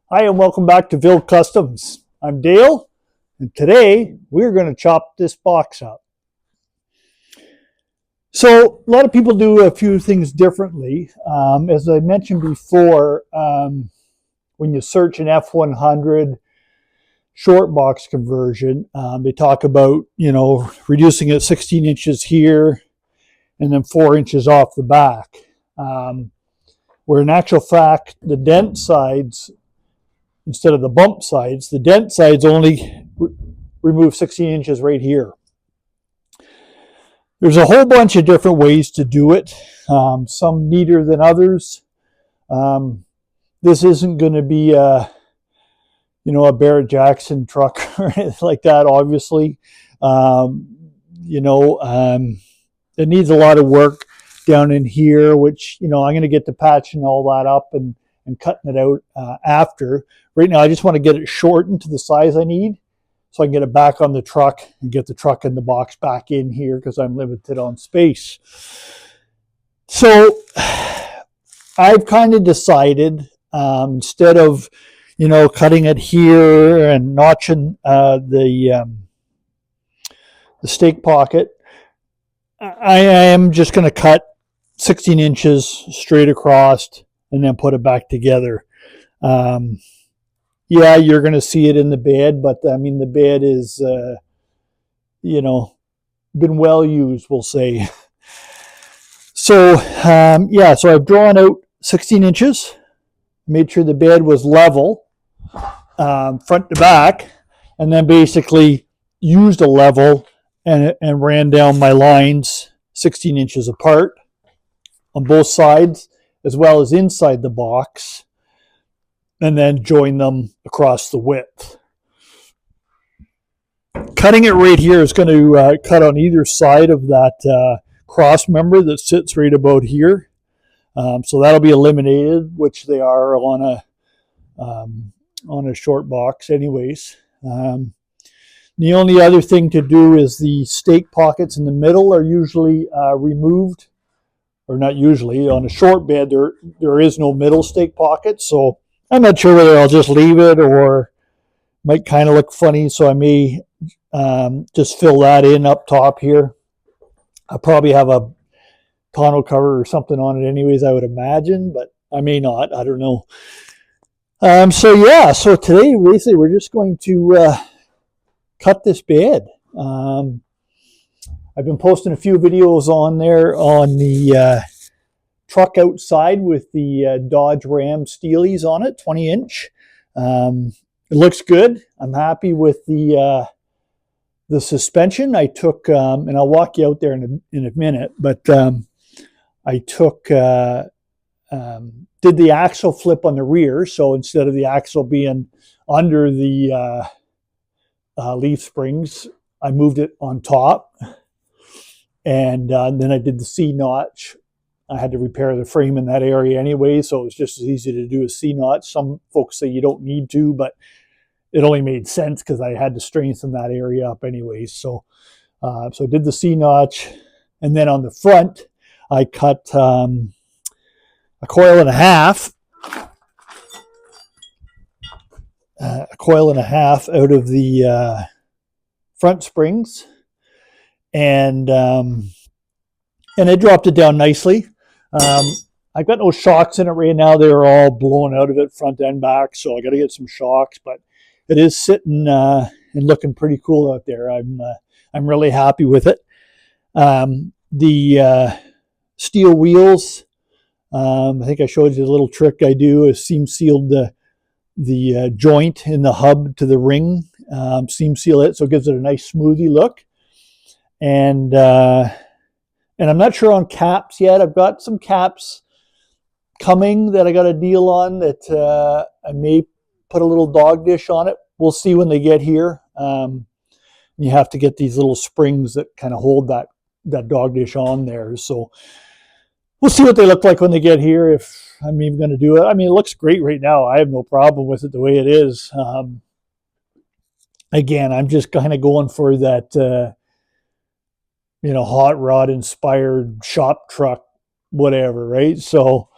Hi, and welcome back to Ville Customs. I'm Dale, and today we're going to chop this box up. So, a lot of people do a few things differently. As I mentioned before, when you search an F100 short box conversion, they talk about, reducing it 16 inches here and then 4 inches off the back. Where in actual fact, the dent sides, instead of the bump sides, the dent sides only remove 16 inches right here. There's a whole bunch of different ways to do it, some neater than others. This isn't going to be a Barrett Jackson truck or anything like that, obviously. It needs a lot of work down in here, which, I'm going to get to patching all that up and cutting it out after. Right now, I just want to get it shortened to the size I need so I can get it back on the truck and get the truck and the box back in here because I'm limited on space. So I've kind of decided, instead of, cutting it here and notching the stake pocket, I am just going to cut 16 inches straight across and then put it back together. Yeah, you're going to see it in the bed, but I mean, the bed is, been well used, we'll say. So, so I've drawn out 16 inches, made sure the bed was level, front to back, and then basically used a level and ran down my lines 16 inches apart on both sides, as well as inside the box, and then join them across the width. Cutting it right here is going to cut on either side of that cross member that sits right about here. So that'll be eliminated, which they are on a short box anyways. The only other thing to do is the stake pockets in the middle are usually removed, or not usually. On a short bed, there is no middle stake pocket, so I'm not sure whether I'll just leave it or might kind of look funny, so I may just fill that in up top here. I'll probably have a tonneau cover or something on it anyways, I would imagine, but I may not. I don't know. So today basically we're just going to cut this bed. I've been posting a few videos on there on the truck outside with the Dodge Ram Steelies on it, 20-inch. It looks good. I'm happy with the suspension. I took, and I'll walk you out there in a minute, but I took, did the axle flip on the rear. So instead of the axle being under the leaf springs, I moved it on top. And then I did the C-notch. I had to repair the frame in that area anyway, so it was just as easy to do a C-notch. Some folks say you don't need to, but it only made sense because I had to strengthen that area up anyways. So I did the C-notch, and then on the front, I cut a coil and a half, out of the front springs, and I dropped it down nicely. I've got no shocks in it right now. They're all blown out of it front and back, so I got to get some shocks, but it is sitting and looking pretty cool out there. I'm really happy with it. The steel wheels, I think I showed you the little trick I do, is seam sealed the joint in the hub to the ring, seam seal it so it gives it a nice smoothie look. And I'm not sure on caps yet. I've got some caps coming that I got a deal on that I may put a little dog dish on it. We'll see when they get here. You have to get these little springs that kind of hold that dog dish on there. So we'll see what they look like when they get here, if I'm even going to do it. I mean, it looks great right now. I have no problem with it the way it is. Again, I'm just kind of going for that hot rod inspired shop truck, whatever, right? So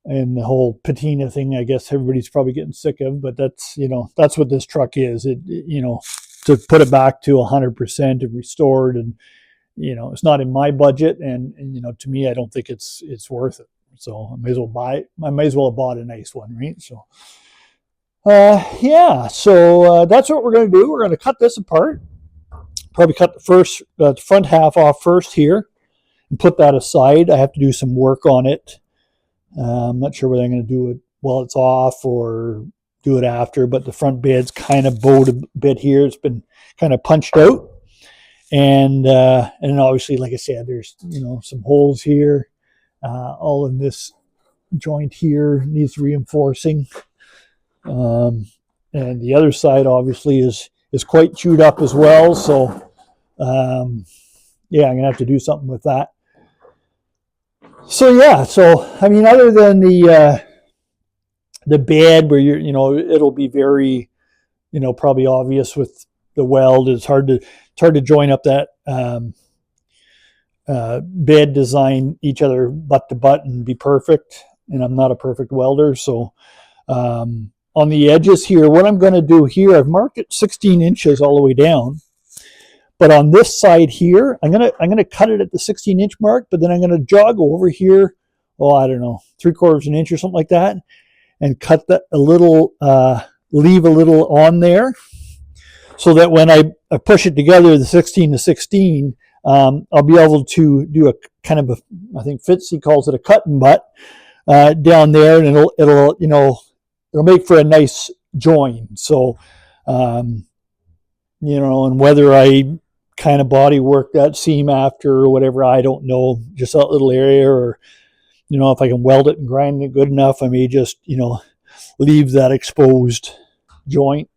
and the whole patina thing, I guess everybody's probably getting sick of, but that's, that's what this truck is. To put it back to 100% and restored, and, it's not in my budget. And to me, I don't think it's worth it. So I may as well have bought a nice one, right? So, yeah, so that's what we're going to do. We're going to cut this apart, probably cut the front half off first here and put that aside. I have to do some work on it. I'm not sure whether I'm going to do it while it's off or do it after, but the front bed's kind of bowed a bit here. It's been kind of punched out. And obviously, like I said, there's, some holes here. All in this joint here needs reinforcing. And the other side obviously is quite chewed up as well. So, yeah, I'm going to have to do something with that. So yeah, I mean, other than the bed where it'll be very, probably obvious with the weld. It's hard to join up that bed design each other butt to butt and be perfect. And I'm not a perfect welder, so on the edges here, what I'm going to do here, I've marked it 16 inches all the way down. But on this side here, I'm gonna cut it at the 16-inch mark, but then I'm gonna jog over here, I don't know, 3/4 an inch or something like that, and cut that a little, leave a little on there, so that when I push it together, the 16 to 16, I'll be able to do a kind of I think Fitzy calls it a cut and butt down there, and it'll make for a nice join. So, and whether I kind of body work that seam after or whatever, I don't know, just that little area, or if I can weld it and grind it good enough, I may just leave that exposed joint.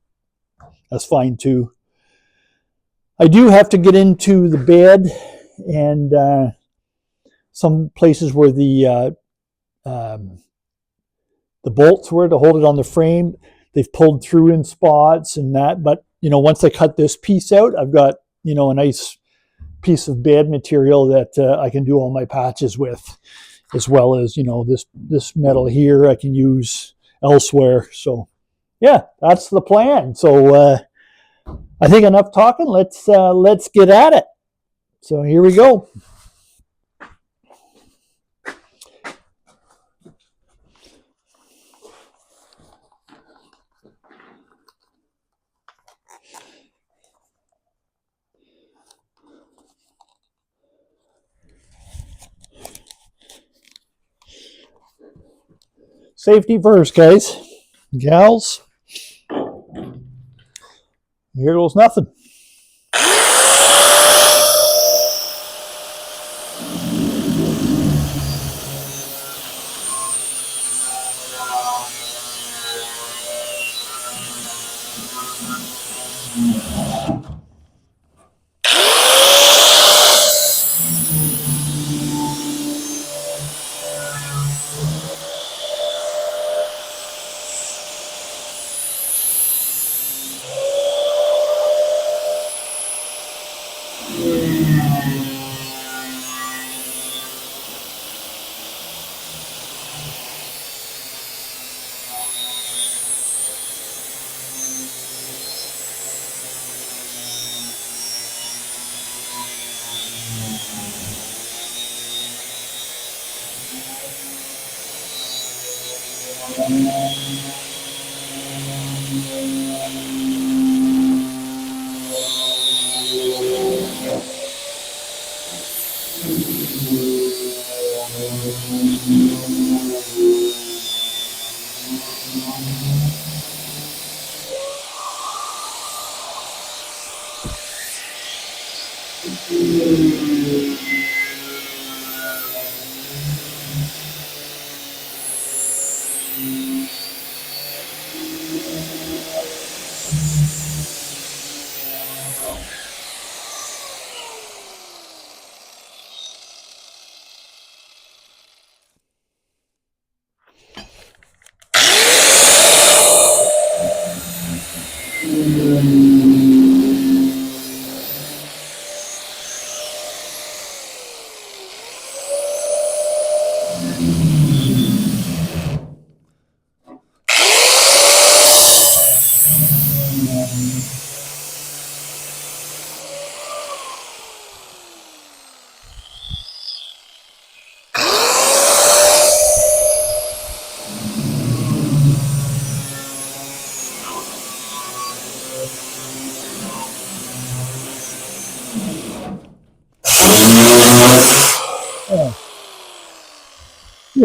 That's fine too. I do have to get into the bed, and some places where the bolts were to hold it on the frame, they've pulled through in spots and that. But once I cut this piece out, I've got a nice piece of bed material that I can do all my patches with, as well as this metal here I can use elsewhere. So yeah, that's the plan. So I think enough talking. Let's get at it. So here we go. Safety first, guys, gals. Here goes nothing.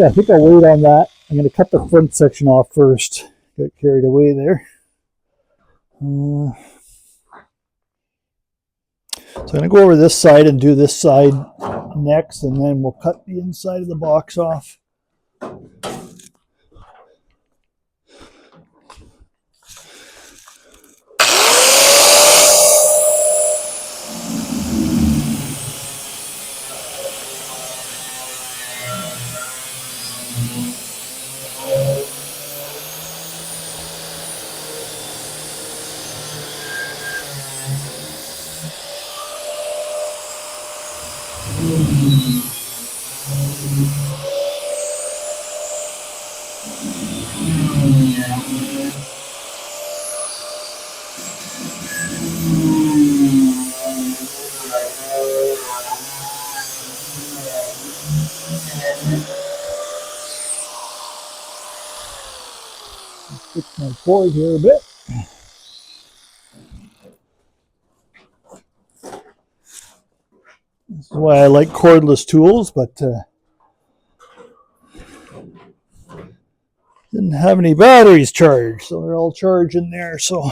Yeah, I think I'll wait on that. I'm going to cut the front section off first. Got carried away there. So I'm going to go over this side and do this side next, and then we'll cut the inside of the box off. Fix my cord here a bit. This is why I like cordless tools, but didn't have any batteries charged, so they're all charged in there. So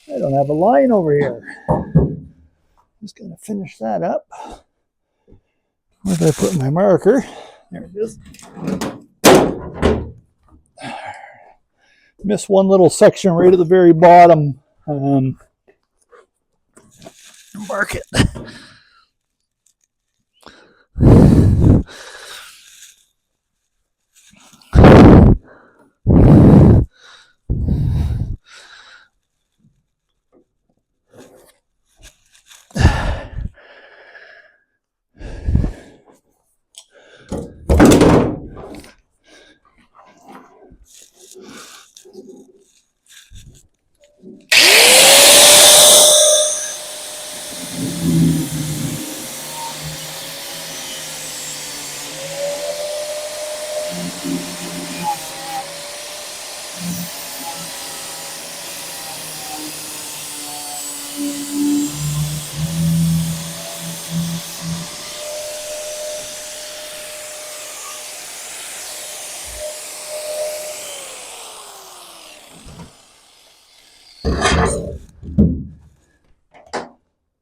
I don't have a line over here. Just going to finish that up. Where did I put my marker? There it is. Missed one little section right at the very bottom. Mark it.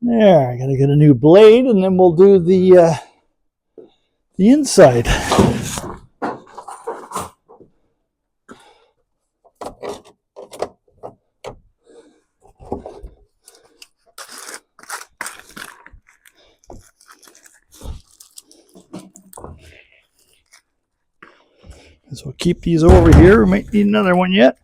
There, I gotta get a new blade, and then we'll do the inside. So we'll keep these over here. We might need another one yet.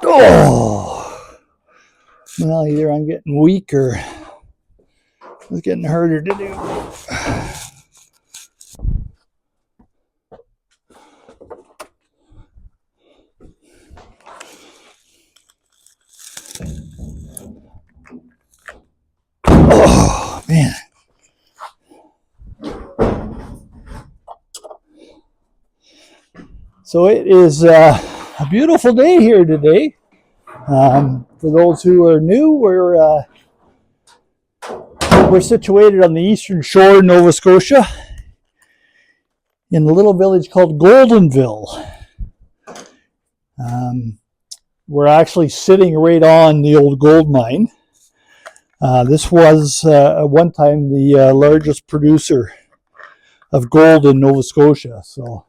Oh, well, either I'm getting weak or it's getting harder to do. Oh, man. So it is a beautiful day here today. For those who are new, we're situated on the eastern shore of Nova Scotia in a little village called Goldenville. We're actually sitting right on the old gold mine. This was at one time the largest producer of gold in Nova Scotia. So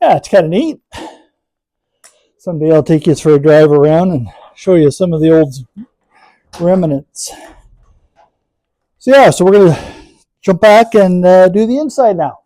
yeah, it's kind of neat. Someday I'll take you for a drive around and show you some of the old remnants. So yeah, so we're going to jump back and do the inside now.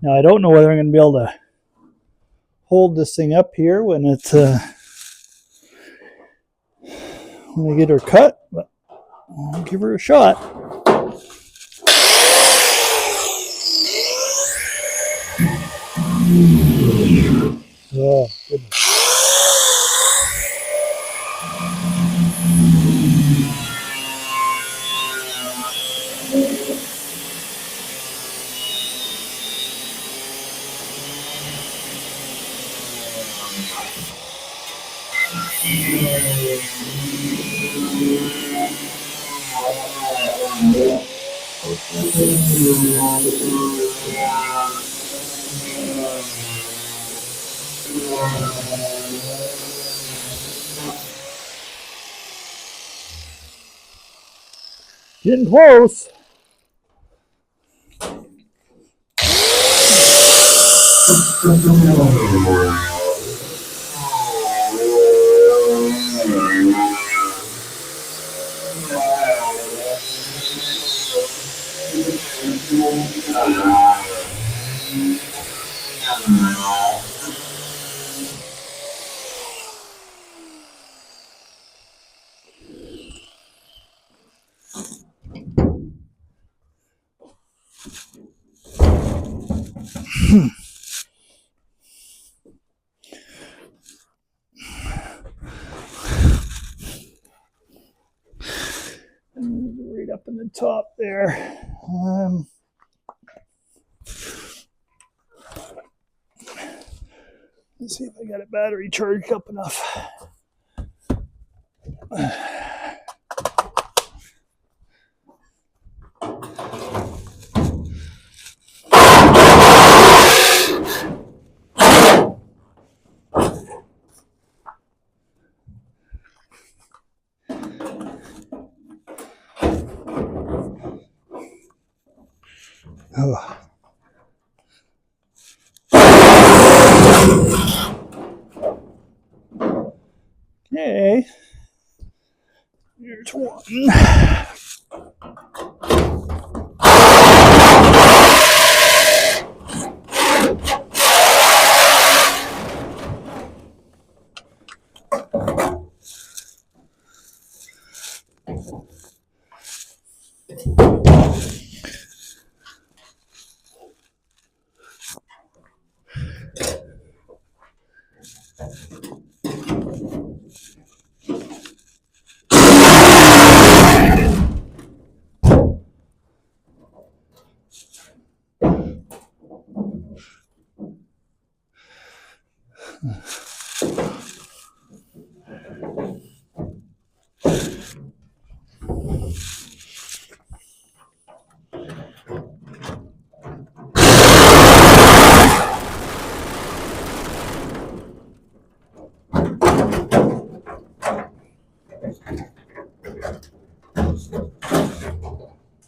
Now I don't know whether I'm going to be able to hold this thing up here when it's when I get her cut, but I'll give her a shot. Oh, goodness. Getting close. Right up in the top there. Let's see if I got a battery charged up enough. Oh. Okay. Here's one.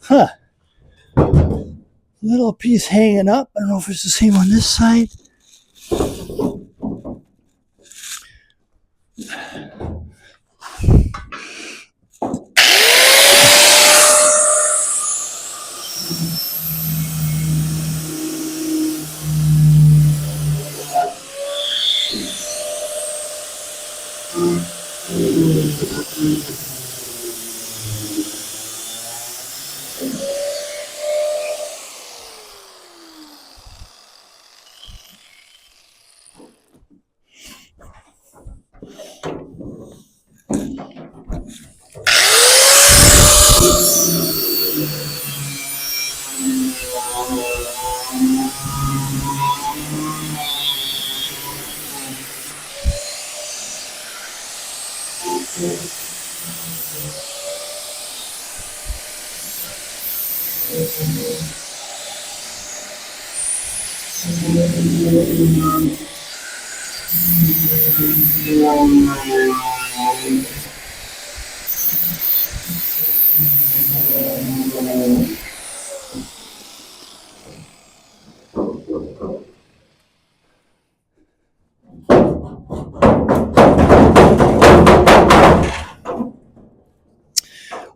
Huh. Little piece hanging up. I don't know if it's the same on this side.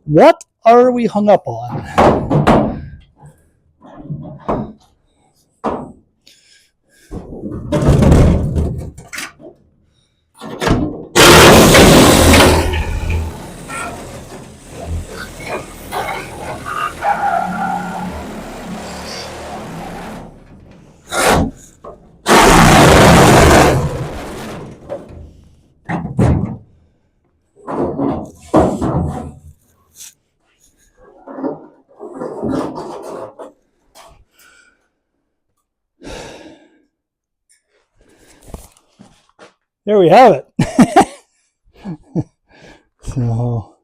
What are we hung up on? There we have it. So.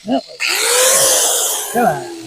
That was, come on.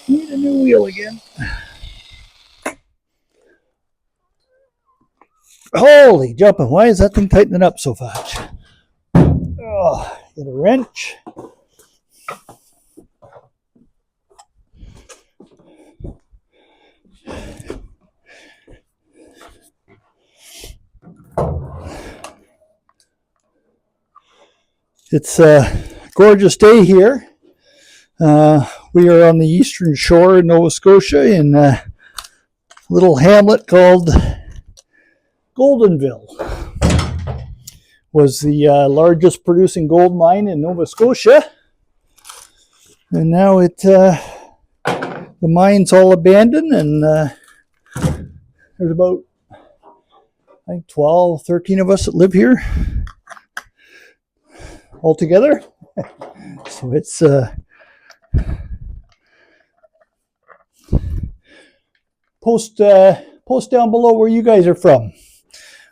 Need a new wheel again. Holy jumping, why is that thing tightening up so fast? Oh, get a wrench. It's a gorgeous day here. We are on the eastern shore of Nova Scotia in a little hamlet called Goldenville. Was the largest producing gold mine in Nova Scotia, and now the mine's all abandoned, and there's about, I think, 12, 13 of us that live here altogether. So it's post down below where you guys are from.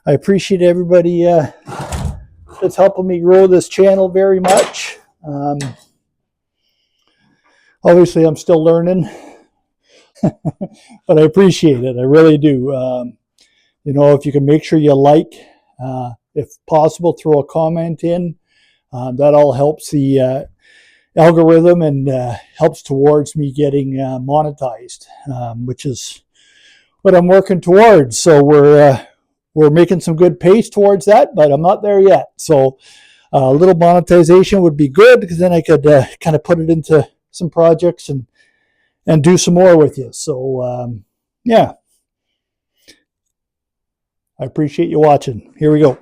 I appreciate everybody that's helping me grow this channel very much. Obviously, I'm still learning, but I appreciate it. I really do. You know, if you can make sure you like, if possible, throw a comment in. That all helps the algorithm and helps towards me getting monetized, which is what I'm working towards. So we're making some good pace towards that, but I'm not there yet. So a little monetization would be good, because then I could kind of put it into some projects and do some more with you. So yeah, I appreciate you watching. Here we go.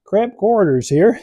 Cramped quarters here.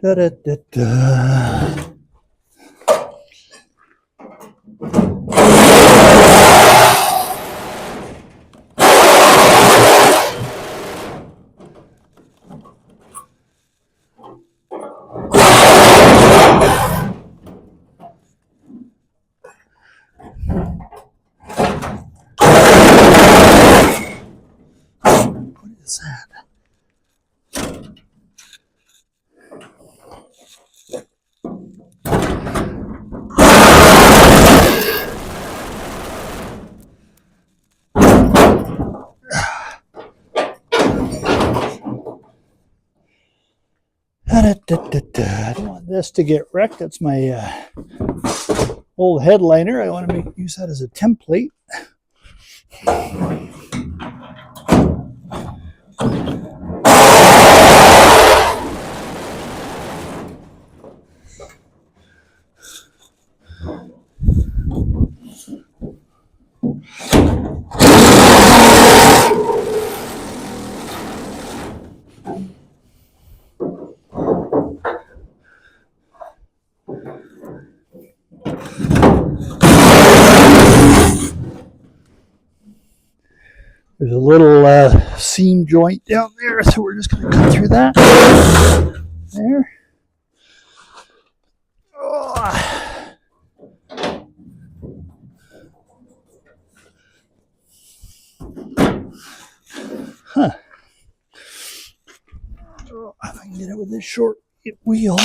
Da-da-da-da. What is that? I don't want this to get wrecked. That's my old headliner. I want to use that as a template. There's a little seam joint down there, so we're just going to cut through that. There. Oh. Huh. Oh, if I can get it with this short wheel.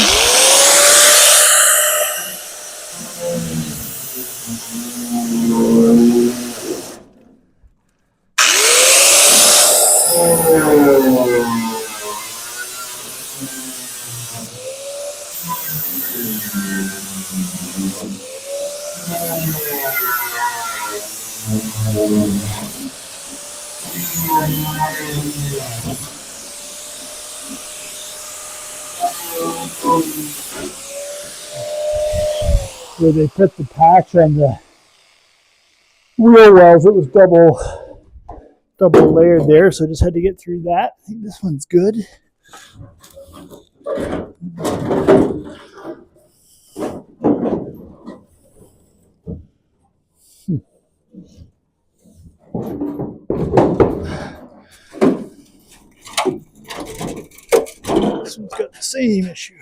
Where they put the patch on the wheel wells, it was double layered there, so I just had to get through that. I think this one's good. This one's got the same issue.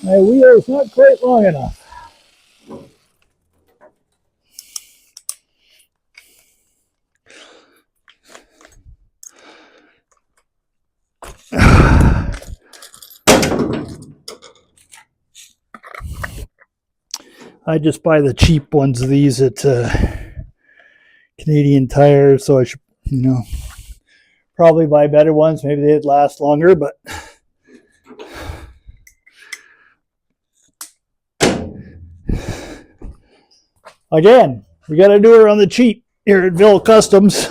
My wheel is not quite long enough. I just buy the cheap ones of these at Canadian Tire, so I should, probably buy better ones. Maybe they'd last longer, but again, we got to do it on the cheap here at Ville Customs.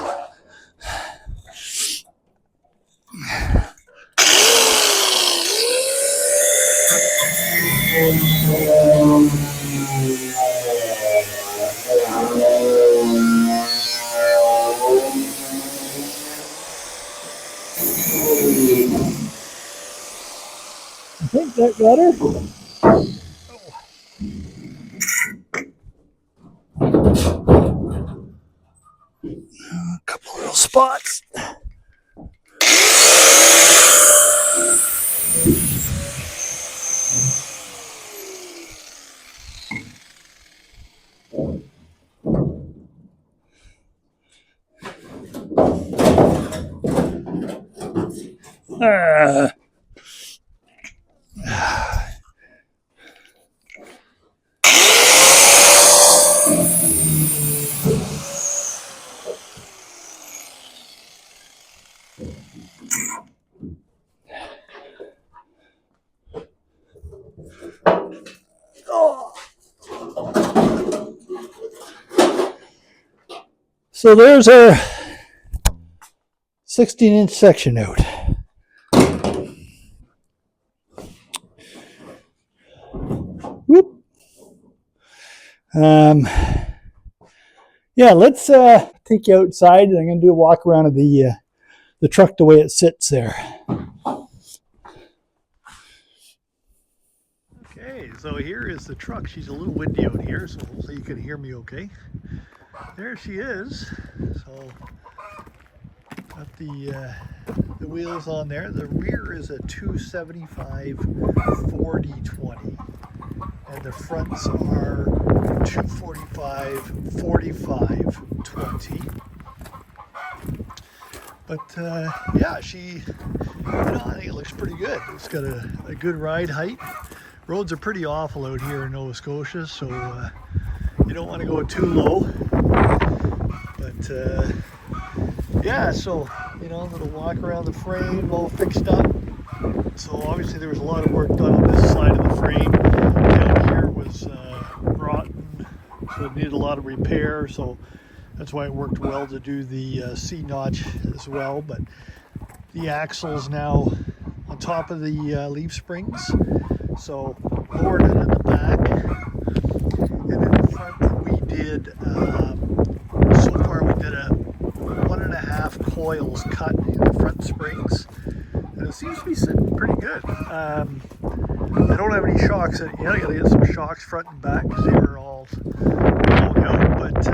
I think that got her. A couple little spots. So there's our 16-inch section out. Whoop. Yeah, let's take you outside, and I'm going to do a walk around of the truck the way it sits there. So here is the truck. She's a little windy out here, so hopefully you can hear me okay. There she is. So got the wheels on there. The rear is a 275 40/20, and the fronts are 245 45/20. But yeah, she, I think it looks pretty good. It's got a good ride height. Roads are pretty awful out here in Nova Scotia, so you don't want to go too low. But yeah, so a little walk around the frame, all fixed up. So obviously there was a lot of work done on this side of the frame. Down here was rotten, so it needed a lot of repair. So that's why it worked well to do the C-notch as well. But the axle's now on top of the leaf springs, so lowered it in the back. And in the front we did, so far we did a 1.5 coils cut in the front springs. And it seems to be sitting pretty good. I don't have any shocks in it yet. I gotta get some shocks front and back because they were all blown out. But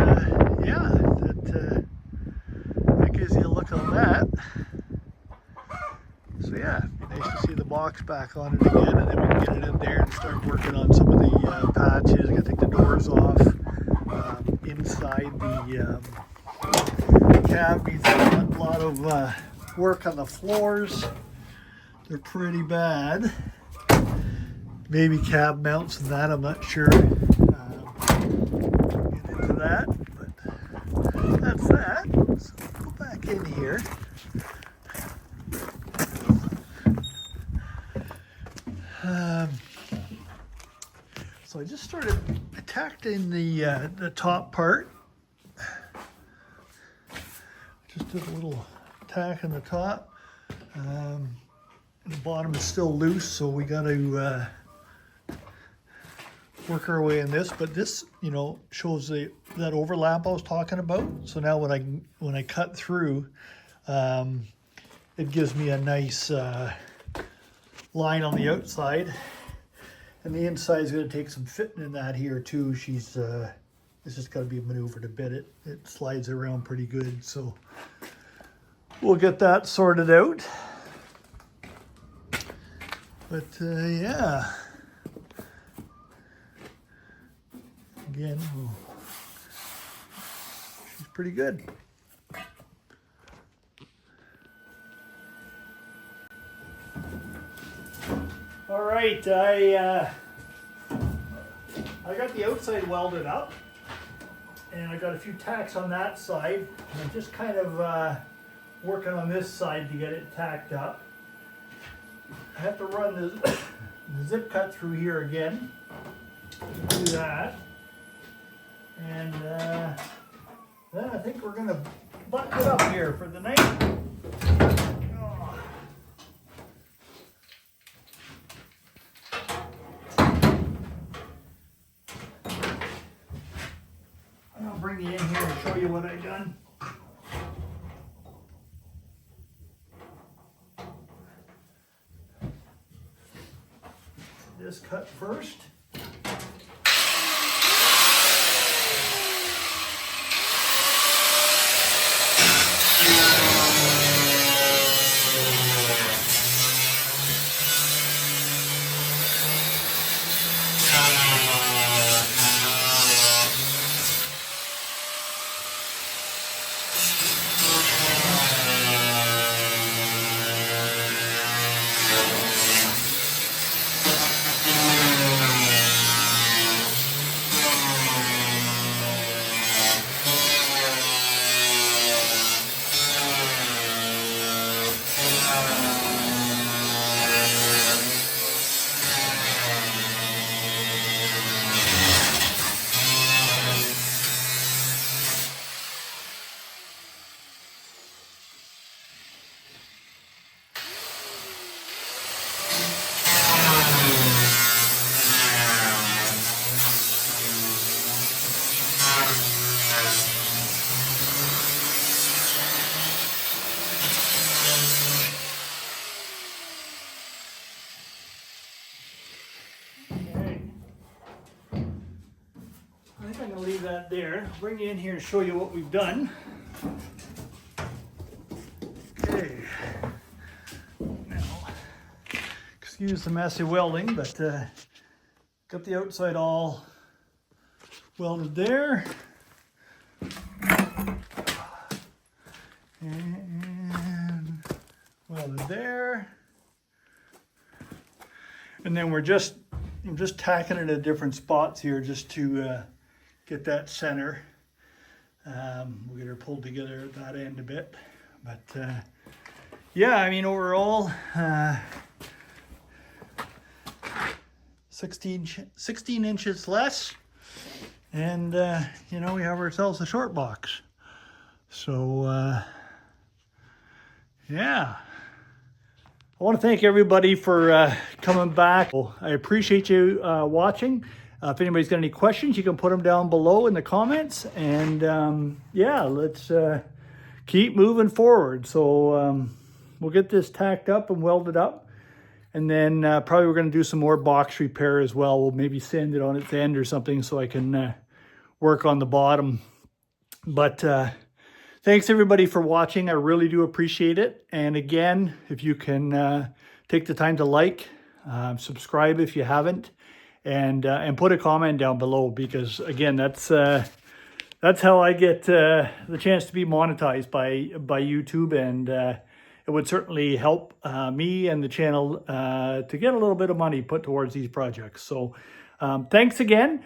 yeah, that gives you a look on that. So yeah, it'd be nice to see the box back on it again, and then we can get it in there and start working on some of the patches. I gotta take the doors off. Inside the cab needs a lot of work on the floors. They're pretty bad. Maybe cab mounts and that, I'm not sure. Get into that, but that's that. So go back in here. So I just started attacking the top part. Just did a little tack in the top. The bottom is still loose, so we got to work our way in this. But this, shows that overlap I was talking about. So now when I cut through, it gives me a nice line on the outside, and the inside is going to take some fitting in that here too. It's just got to be maneuvered a bit. It slides around pretty good, so we'll get that sorted out. But yeah, again, she's pretty good. All right, I got the outside welded up, and I got a few tacks on that side, and I'm just kind of working on this side to get it tacked up. I have to run the zip cut through here again, do that, and then I think we're going to button it up here for the night. I'll bring you in here and show you what I've done. This cut first. leave that there. Bring you in here and show you what we've done. Okay. Now, excuse the messy welding, but got the outside all welded there. And welded there. And then I'm just tacking it at different spots here just to get that center. We'll get her pulled together at that end a bit. But yeah, I mean, overall, 16 inches less. And, you know, we have ourselves a short box. So, yeah. I want to thank everybody for coming back. I appreciate you watching. If anybody's got any questions, you can put them down below in the comments. And yeah, let's keep moving forward. So we'll get this tacked up and welded up. And then probably we're going to do some more box repair as well. We'll maybe sand it on its end or something so I can work on the bottom. But thanks everybody for watching. I really do appreciate it. And again, if you can take the time to like, subscribe if you haven't, and put a comment down below, because again, that's how I get the chance to be monetized by YouTube, and it would certainly help me and the channel to get a little bit of money put towards these projects. So thanks again.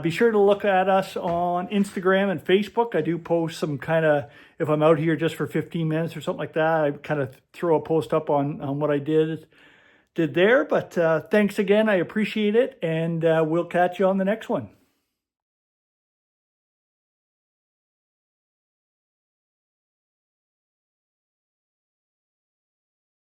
Be sure to look at us on Instagram and Facebook. I do post some kind of, if I'm out here just for 15 minutes or something like that, I kind of throw a post up on what I did there. But thanks again. I appreciate it. And we'll catch you on the next one.